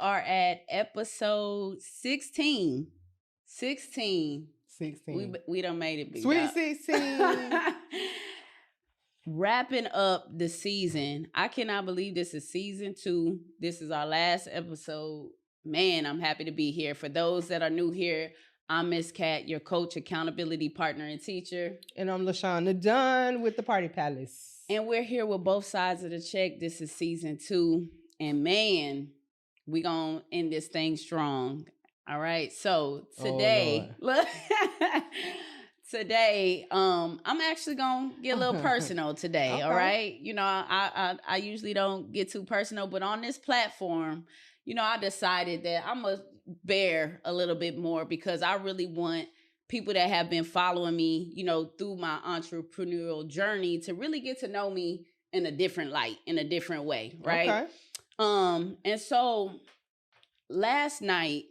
are at episode 16. 16. 16. We done made it, big Sweet dog. 16. Wrapping up the season. I cannot believe this is season 2. This is our last episode. Man, I'm happy to be here. For those that are new here, I'm Miss Cat, your coach, accountability partner, and teacher. And I'm LiShon, the Done with the Party Palace. And we're here with both sides of the check. This is season 2. And man, we gonna end this thing strong. All right. So today, look, today, I'm actually gonna get a little personal today. Okay. All right. You know, I usually don't get too personal, but on this platform, you know, I decided that I must bear a little bit more because I really want people that have been following me, you know, through my entrepreneurial journey to really get to know me in a different light, in a different way, right? Okay. And so last night,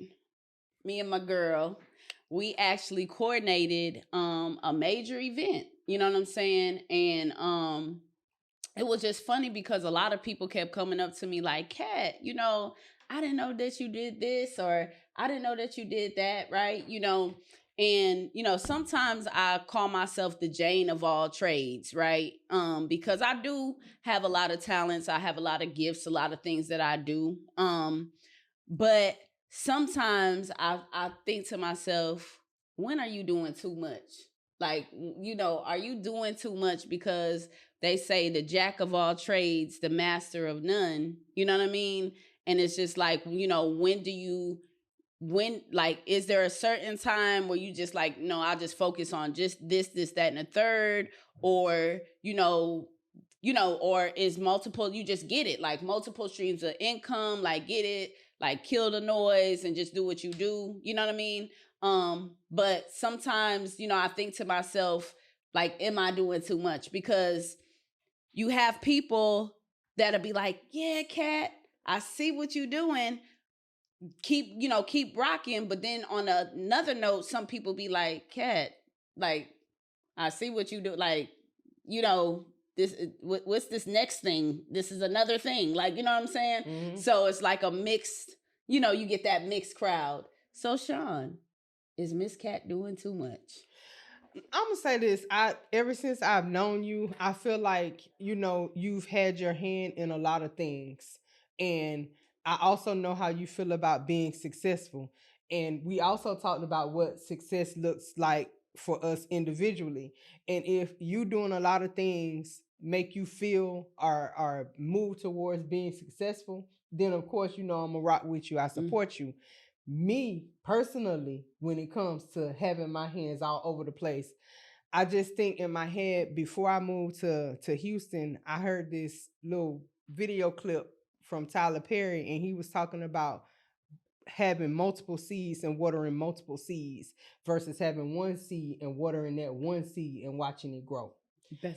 me and my girl, we actually coordinated a major event, you know what I'm saying? And it was just funny because a lot of people kept coming up to me like, Cat, you know, I didn't know that you did this, or I didn't know that you did that, right? You know, and, you know, sometimes I call myself the Jane of all trades, right? Because I do have a lot of talents. I have a lot of gifts, a lot of things that I do. But sometimes I think to myself, when are you doing too much? Like, you know, are you doing too much? Because they say the jack of all trades, the master of none, you know what I mean? And it's just like, you know, like, is there a certain time where you just like, no, I'll just focus on just this, that, and the third, or, you know, or is multiple, you just get it, like multiple streams of income, like get it, like kill the noise and just do what you do. You know what I mean? But sometimes, you know, I think to myself, like, am I doing too much? Because you have people that'll be like, yeah, Cat, I see what you're doing. Keep rocking. But then on another note, some people be like, Cat, like, I see what you do. Like, you know, this, what's this next thing? This is another thing. Like, you know what I'm saying? Mm-hmm. So it's like a mixed, you know, you get that mixed crowd. So Sean, is Miss Cat doing too much? I'm gonna say this. Ever since I've known you, I feel like, you know, you've had your hand in a lot of things. And I also know how you feel about being successful. And we also talked about what success looks like for us individually. And if you doing a lot of things make you feel or move towards being successful, then of course, you know, I'm gonna rock with you. I support you. Me personally, when it comes to having my hands all over the place, I just think in my head, before I moved to Houston, I heard this little video clip from Tyler Perry, and he was talking about having multiple seeds and watering multiple seeds versus having one seed and watering that one seed and watching it grow.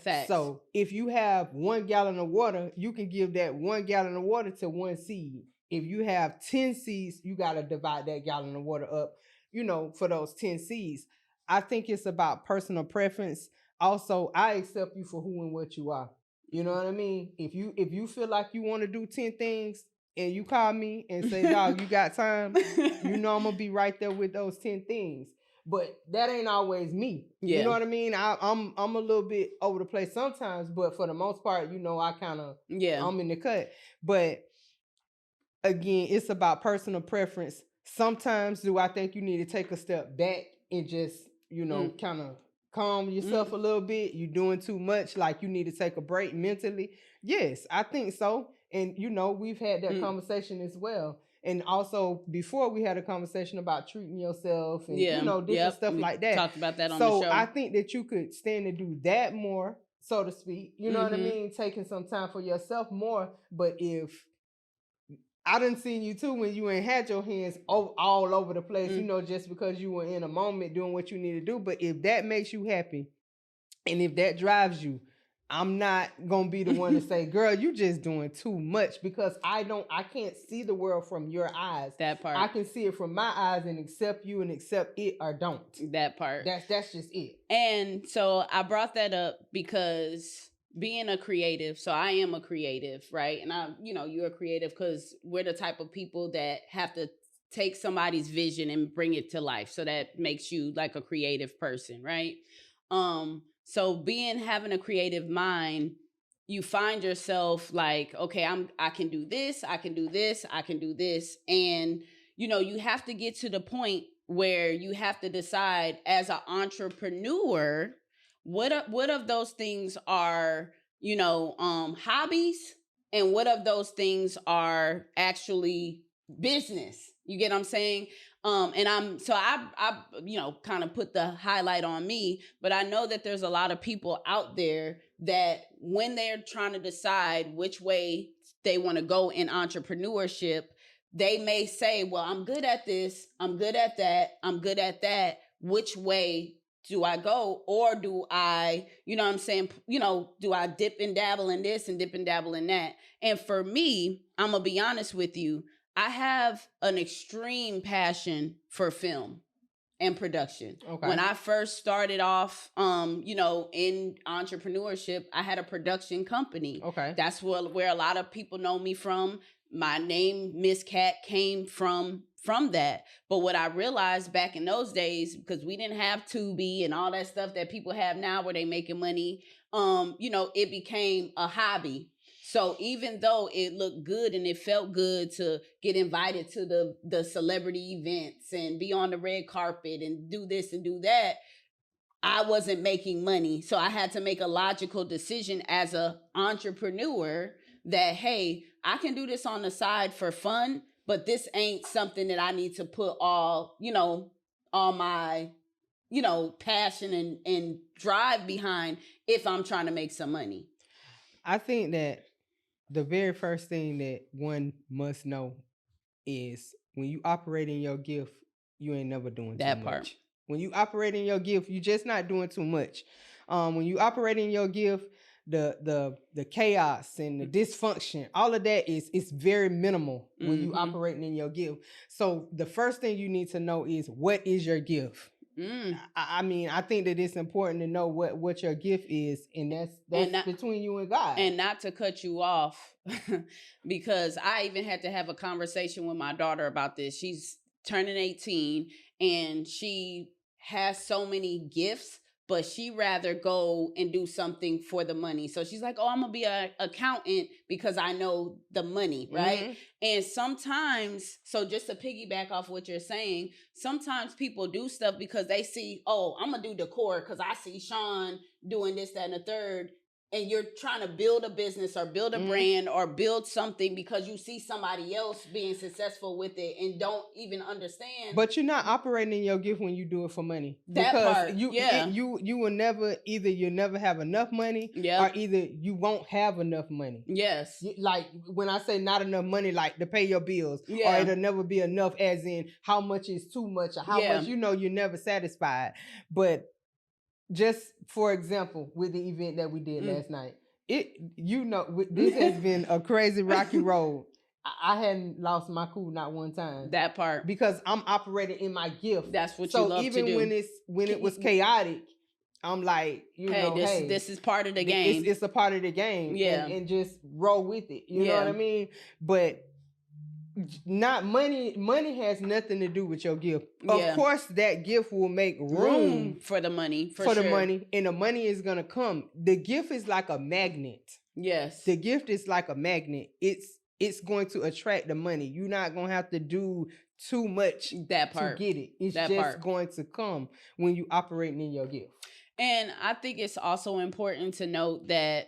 Facts. So if you have 1 gallon of water, you can give that 1 gallon of water to one seed. If you have 10 seeds, you got to divide that gallon of water up, you know, for those 10 seeds. I think it's about personal preference. Also, I accept you for who and what you are. You know what I mean? If you feel like you want to do 10 things and you call me and say, dog, you got time, you know I'm going to be right there with those 10 things. But that ain't always me. Yeah. You know what I mean? I'm a little bit over the place sometimes, but for the most part, you know, I kind of, I'm in the cut. But again, it's about personal preference. Sometimes do I think you need to take a step back and just, you know, kind of calm yourself a little bit? You're doing too much, like you need to take a break mentally? Yes, I think so. And, you know, we've had that conversation as well. And also, before we had a conversation about treating yourself and, you know, different stuff like that. Talked about that on the show. So I think that you could stand to do that more, so to speak. You know what I mean? Taking some time for yourself more. But if I done seen you too when you ain't had your hands all over the place, you know, just because you were in a moment doing what you need to do. But if that makes you happy and if that drives you, I'm not going to be the one to say, girl, you just doing too much, because I can't see the world from your eyes. That part. I can see it from my eyes and accept you and accept it or don't. That part. That's just it. And so I brought that up because, being a creative, so I am a creative, right? And you're a creative because we're the type of people that have to take somebody's vision and bring it to life. So that makes you like a creative person, right? So having a creative mind, you find yourself like, okay, I can do this, I can do this, I can do this. And you have to get to the point where you have to decide as an entrepreneur, what of those things are, hobbies, and what of those things are actually business. You get what I'm saying? And I kind of put the highlight on me, but I know that there's a lot of people out there that when they're trying to decide which way they want to go in entrepreneurship, they may say, well, I'm good at this, I'm good at that, I'm good at that. Which way do I go? Or do I, what I'm saying, do I dip and dabble in this and dip and dabble in that? And for me, I'm going to be honest with you, I have an extreme passion for film and production. Okay. When I first started off, in entrepreneurship, I had a production company. Okay. That's where a lot of people know me from. My name, Miss Cat, came from that. But what I realized back in those days, because we didn't have Tubi and all that stuff that people have now where they making money, it became a hobby. So even though it looked good and it felt good to get invited to the celebrity events and be on the red carpet and do this and do that, I wasn't making money. So I had to make a logical decision as an entrepreneur that, hey, I can do this on the side for fun, but this ain't something that I need to put all my, passion and drive behind if I'm trying to make some money. I think that the very first thing that one must know is when you operate in your gift, you ain't never doing that too much. When you operate in your gift, you just not doing too much. When you operate in your gift, the chaos and the dysfunction, all of that is very minimal when you operating in your gift. So the first thing you need to know is, what is your gift? I mean, I think that it's important to know what your gift is, and that's between you and God. And not to cut you off, because I even had to have a conversation with my daughter about this. She's turning 18, and she has so many gifts, but she rather go and do something for the money. So she's like, oh, I'm going to be an accountant because I know the money, right? And sometimes, so just to piggyback off what you're saying, sometimes people do stuff because they see, oh, I'm going to do decor because I see Sean doing this, that, and the third. And you're trying to build a business or build a brand or build something because you see somebody else being successful with it and don't even understand. But you're not operating in your gift when you do it for money. That because part, you will never, either you'll never have enough money, or either you won't have enough money. Yes. Like when I say not enough money, like to pay your bills, or it'll never be enough as in how much is too much, or how much, you're never satisfied. But just for example, with the event that we did last night, this has been a crazy rocky road. I hadn't lost my cool not one time. That part. Because I'm operating in my gift. That's what you love to do. So even when it was chaotic, I'm like, this is part of the game. It's a part of the game. Yeah. And just roll with it. You know what I mean? But not money has nothing to do with your gift. Of course that gift will make room for the money, for the money, and the money is going to come. The gift is like a magnet. Yes. The gift is like a magnet. It's going to attract the money. You're not going to have to do too much to get it. It's just going to come when you operating in your gift. And I think it's also important to note that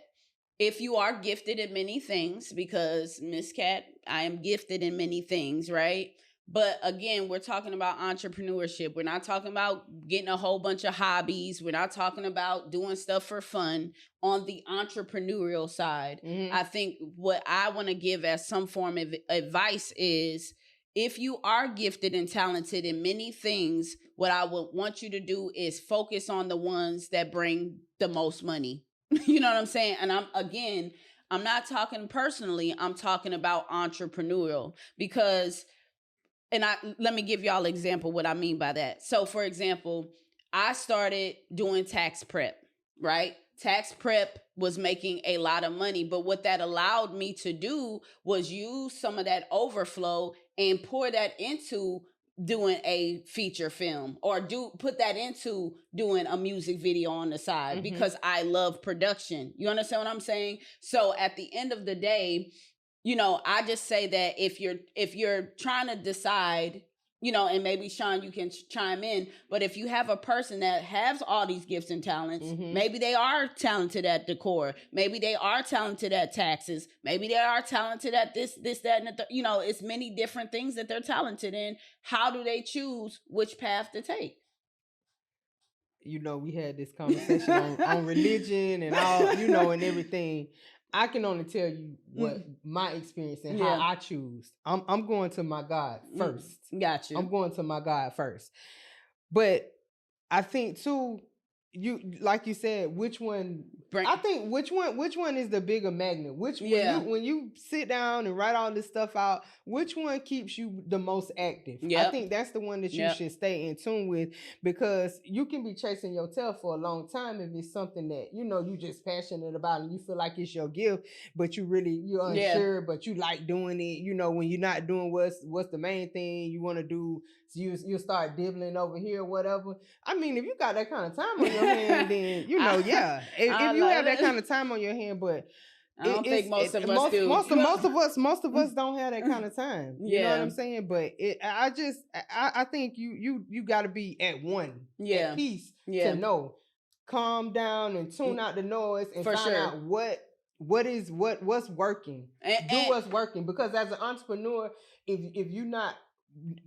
if you are gifted in many things, because Miss Cat, I am gifted in many things, right? But again, we're talking about entrepreneurship. We're not talking about getting a whole bunch of hobbies. We're not talking about doing stuff for fun. On the entrepreneurial side, I think what I want to give as some form of advice is, if you are gifted and talented in many things, what I would want you to do is focus on the ones that bring the most money. You know what I'm saying? And I'm not talking personally. I'm talking about entrepreneurial, because, let me give y'all an example what I mean by that. So for example, I started doing tax prep, right? tax prep was making a lot of money. But what that allowed me to do was use some of that overflow and pour that into doing a feature film, or put that into doing a music video on the side, because I love production. You understand what I'm saying? So at the end of the day, I just say that if you're trying to decide, and maybe Sean, you can chime in, but if you have a person that has all these gifts and talents, maybe they are talented at decor, maybe they are talented at taxes, maybe they are talented at this, that, and the it's many different things that they're talented in. How do they choose which path to take? We had this conversation on religion and all, and everything. I can only tell you what my experience and how I choose. I'm going to my God first. Gotcha. I'm going to my God first. But I think too, you like you said, which one? I think which one is the bigger magnet? When you sit down and write all this stuff out, which one keeps you the most active? I think that's the one that you should stay in tune with, because you can be chasing your tail for a long time if it's something that you just passionate about and you feel like it's your gift, but you're unsure, but you like doing it. When you're not doing what's the main thing you want to do, so you start dibbling over here or whatever. I mean, if you got that kind of time on your hand, then if you have that kind of time on your hand, but I don't think most of us do. Most of us don't have that kind of time. You know what I'm saying? But I think you got to be at one, at peace, to know, calm down and tune out the noise and find out what's working. Do what's working, because as an entrepreneur, if you're not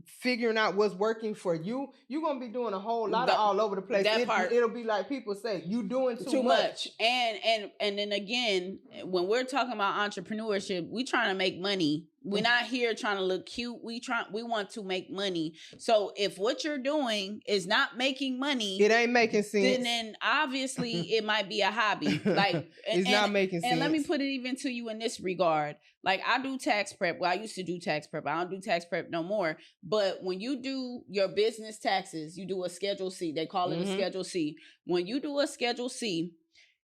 figuring out what's working for you, you're gonna be doing a whole lot of all over the place. It'll be like people say, you doing too much. And then again, when we're talking about entrepreneurship, we trying to make money. We're not here trying to look cute. We want to make money. So if what you're doing is not making money, it ain't making sense. Then obviously it might be a hobby. Like it's not making sense. And let me put it even to you in this regard. Like I do tax prep. Well, I used to do tax prep. I don't do tax prep no more. But when you do your business taxes, you do a Schedule C. They call it a Schedule C. When you do a Schedule C,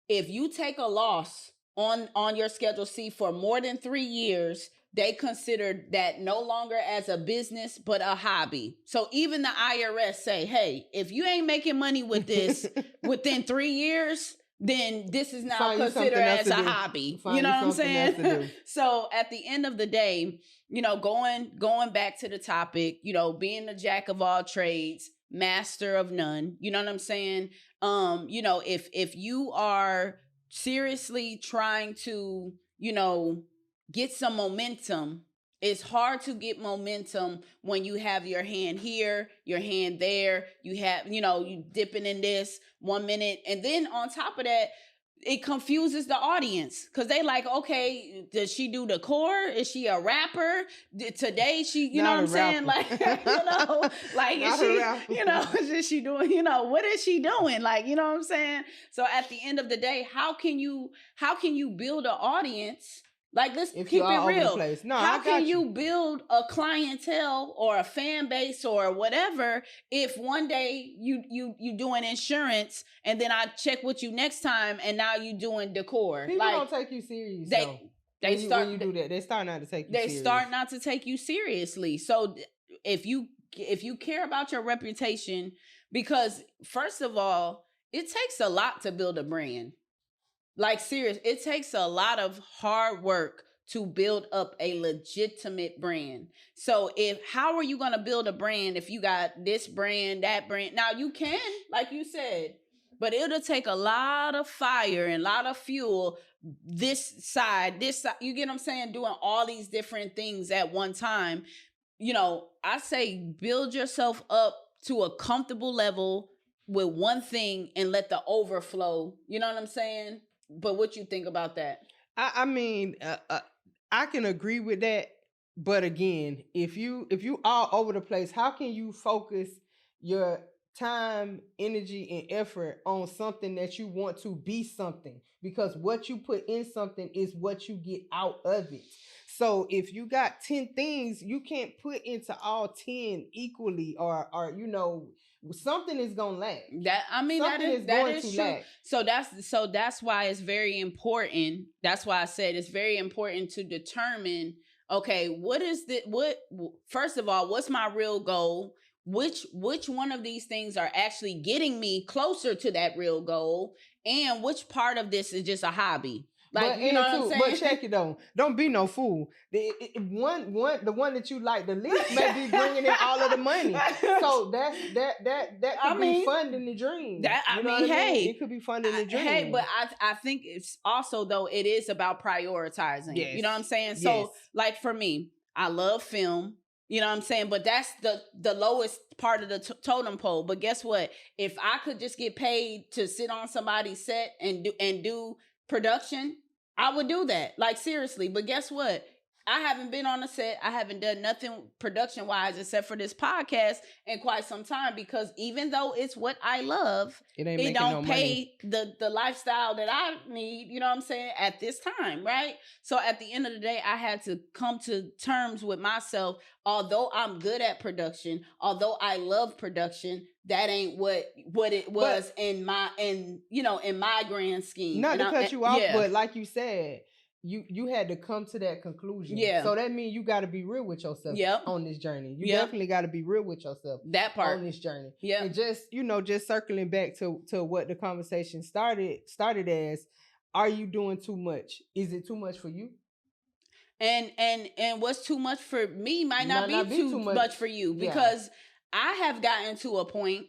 if you take a loss on your Schedule C for more than 3 years, they consider that no longer as a business, but a hobby. So even the IRS say, hey, if you ain't making money with this within 3 years, then this is now considered as a hobby. You know what I'm saying? So at the end of the day, going back to the topic, being the jack of all trades, master of none, you know what I'm saying? If you are seriously trying to, get some momentum, it's hard to get momentum when you have your hand here, your hand there, you have, you dipping in this 1 minute. And then on top of that, it confuses the audience, because they like, okay, does she do the core? Is she a rapper? Today she, you know what I'm saying? Like, like is she, is she doing, what is she doing? Like, you know what I'm saying? So at the end of the day, how can you build an audience? Like, let's keep it real. How can you build a clientele or a fan base or whatever if one day you doing insurance and then I check with you next time and now you doing decor? People don't take you serious. When you do that, they start not to take you seriously. They start not to take you seriously. So if you care about your reputation, because first of all, it takes a lot to build a brand. Like, serious, it takes a lot of hard work to build up a legitimate brand. So how are you going to build a brand if you got this brand, that brand? Now you can, like you said, but it'll take a lot of fire and a lot of fuel. This side, you get what I'm saying? Doing all these different things at one time. I say build yourself up to a comfortable level with one thing and let the overflow, you know what I'm saying? But what you think about that? I mean, I can agree with that. But again, if you all over the place, how can you focus your time, energy, and effort on something that you want to be something, because what you put in something is what you get out of it. So if you got 10 things, you can't put into all 10 equally, or something is gonna lack. That I mean Something is that going is to true. lack. So that's why it's very important. That's why I said it's very important to determine, okay, what is the what first of all, what's my real goal? Which one of these things are actually getting me closer to that real goal, and which part of this is just a hobby? Like, you know what I'm saying? But check it though. Don't be no fool. The one that you like the least may be bringing in all of the money. So that could be funding the dream. Hey, it could be funding the dream. Hey, but I think it's also, though, it is about prioritizing. Yes. You know what I'm saying? So, like for me, I love film. You know what I'm saying? But that's the lowest part of the totem pole. But guess what? If I could just get paid to sit on somebody's set and do production, I would do that. Like, seriously. But guess what? I haven't been on a set. I haven't done nothing production wise except for this podcast in quite some time, because even though it's what I love, it don't pay the lifestyle that I need, you know what I'm saying, at this time, right? So at the end of the day, I had to come to terms with myself. Although I'm good at production, although I love production, that ain't what it was in my grand scheme. Not to cut you off, but like you said, you had to come to that conclusion. Yeah. So that means you got to be real with yourself on this journey. You definitely got to be real with yourself. That part on this journey. Yeah. And just circling back to what the conversation started as, are you doing too much? Is it too much for you? And what's too much for me might not be too much for you, because I have gotten to a point,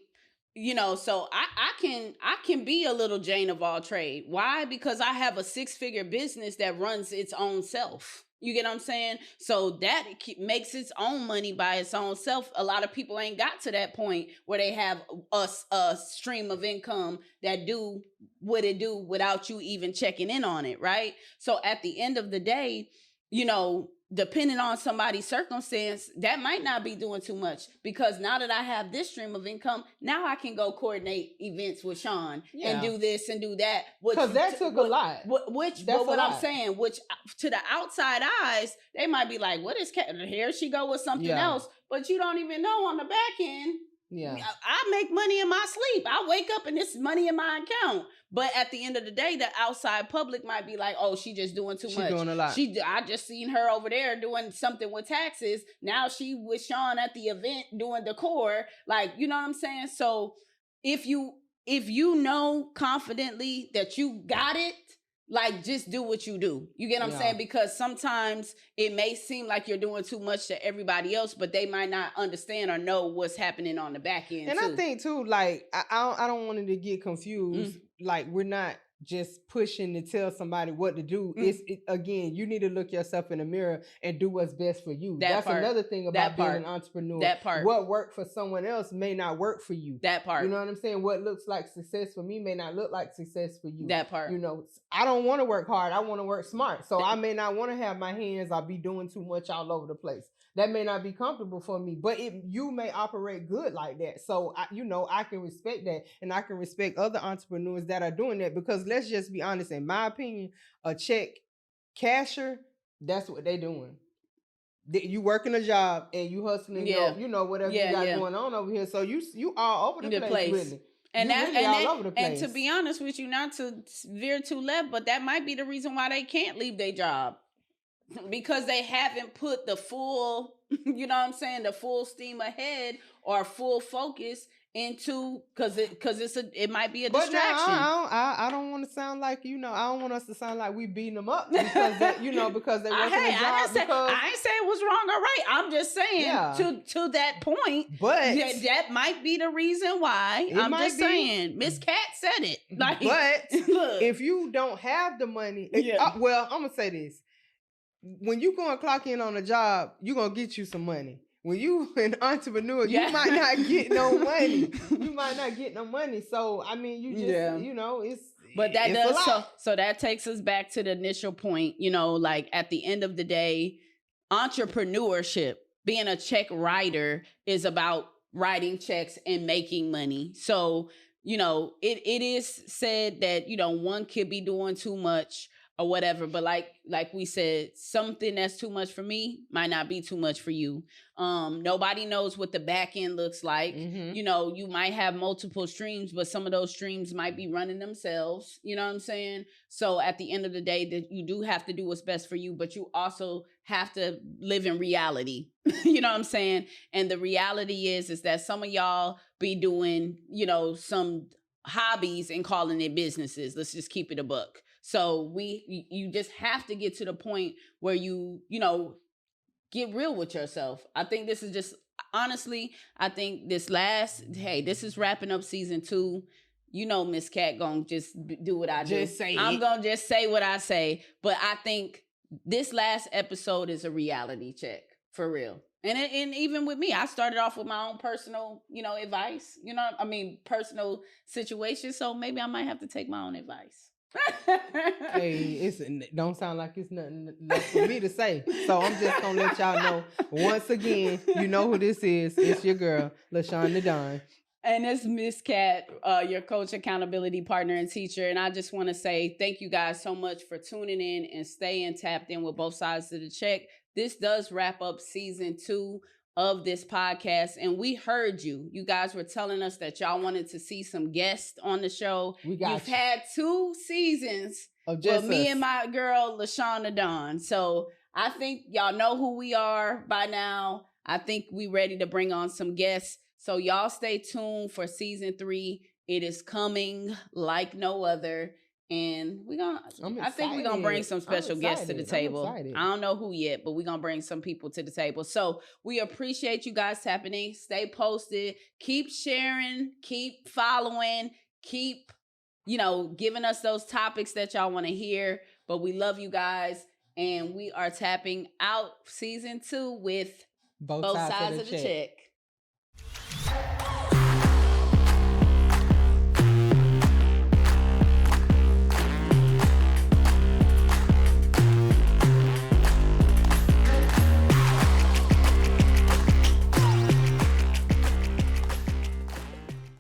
so I can be a little Jane of all trade. Why? Because I have a 6-figure business that runs its own self. You get what I'm saying? So that makes its own money by its own self. A lot of people ain't got to that point where they have a stream of income that do what it do without you even checking in on it, right? So at the end of the day, depending on somebody's circumstance, that might not be doing too much, because now that I have this stream of income, now I can go coordinate events with Sean and do this and do that. Because that took a lot. I'm saying, which to the outside eyes, they might be like, what is Cat? Here she go with something else. But you don't even know on the back end. Yeah, I make money in my sleep. I wake up and this money in my account. But at the end of the day, the outside public might be like, "Oh, she just doing too much. Doing a lot. I just seen her over there doing something with taxes. Now she with Sean at the event doing decor. Like, you know what I'm saying? So if you know confidently that you got it, like, just do what you do. You get what I'm saying? Because sometimes it may seem like you're doing too much to everybody else, but they might not understand or know what's happening on the back end. And I think too, like, I don't want it to get confused. Like, we're not just pushing to tell somebody what to do. Again, you need to look yourself in the mirror and do what's best for you. That's another thing about being an entrepreneur. That part. What worked for someone else may not work for you. That part. You know what I'm saying? What looks like success for me may not look like success for you. That part. I don't want to work hard. I want to work smart. So I may not want to have my hands, I'll be doing too much all over the place. That may not be comfortable for me, but you may operate good like that. So, I can respect that, and I can respect other entrepreneurs that are doing that, because let's just be honest, in my opinion, a check casher, that's what they doing. You working a job and you hustling, whatever you got going on over here. So you all over the place. Really. And that's really all over the place. And to be honest with you, not to veer too left, but that might be the reason why they can't leave their job. Because they haven't put the full, the full steam ahead or full focus into, because it might be a distraction. But I don't want to sound like, I don't want us to sound like we beating them up because they, because they working a job. I ain't saying it was wrong or right. I'm just saying to that point. But that might be the reason why. I'm just saying. Miss Cat said it. Like, but if you don't have the money, I'm gonna say this. When you go and clock in on a job, you're going to get you some money. When you an entrepreneur, you might not get no money. You might not get no money. So, I mean, you just, it's... But that does, so that takes us back to the initial point, like at the end of the day, entrepreneurship, being a check writer is about writing checks and making money. So, it is said that, one could be doing too much or whatever, but like we said, something that's too much for me might not be too much for you. Nobody knows what the back end looks like. You might have multiple streams, but some of those streams might be running themselves. You know what I'm saying? So at the end of the day, that you do have to do what's best for you, but you also have to live in reality. You know what I'm saying? And the reality is that some of y'all be doing, some hobbies and calling it businesses. Let's just keep it a buck. So you just have to get to the point where you get real with yourself. I think this is just, honestly, I think this is wrapping up season 2. Miss Cat gonna just do what I do. I'm gonna just say what I say. But I think this last episode is a reality check, for real. And even with me, I started off with my own personal, advice, personal situation. So maybe I might have to take my own advice. Hey, it don't sound like it's nothing left for me to say. So I'm just gonna let y'all know once again, you know who this is. It's your girl, LiShon the Don. And it's Miss Cat, your coach, accountability partner, and teacher. And I just want to say thank you guys so much for tuning in and staying tapped in with both sides of the check. This does wrap up season 2 of this podcast. And we heard you. You guys were telling us that y'all wanted to see some guests on the show. You've had 2 seasons with me and my girl, LiShon the Don. So I think y'all know who we are by now. I think we ready to bring on some guests. So y'all stay tuned for season 3. It is coming like no other. And I think we're going to bring some special guests to the table. I don't know who yet, but we're going to bring some people to the table. So we appreciate you guys tapping in. Stay posted. Keep sharing. Keep following. Keep, giving us those topics that y'all want to hear. But we love you guys. And we are tapping out season 2 with both sides of the check.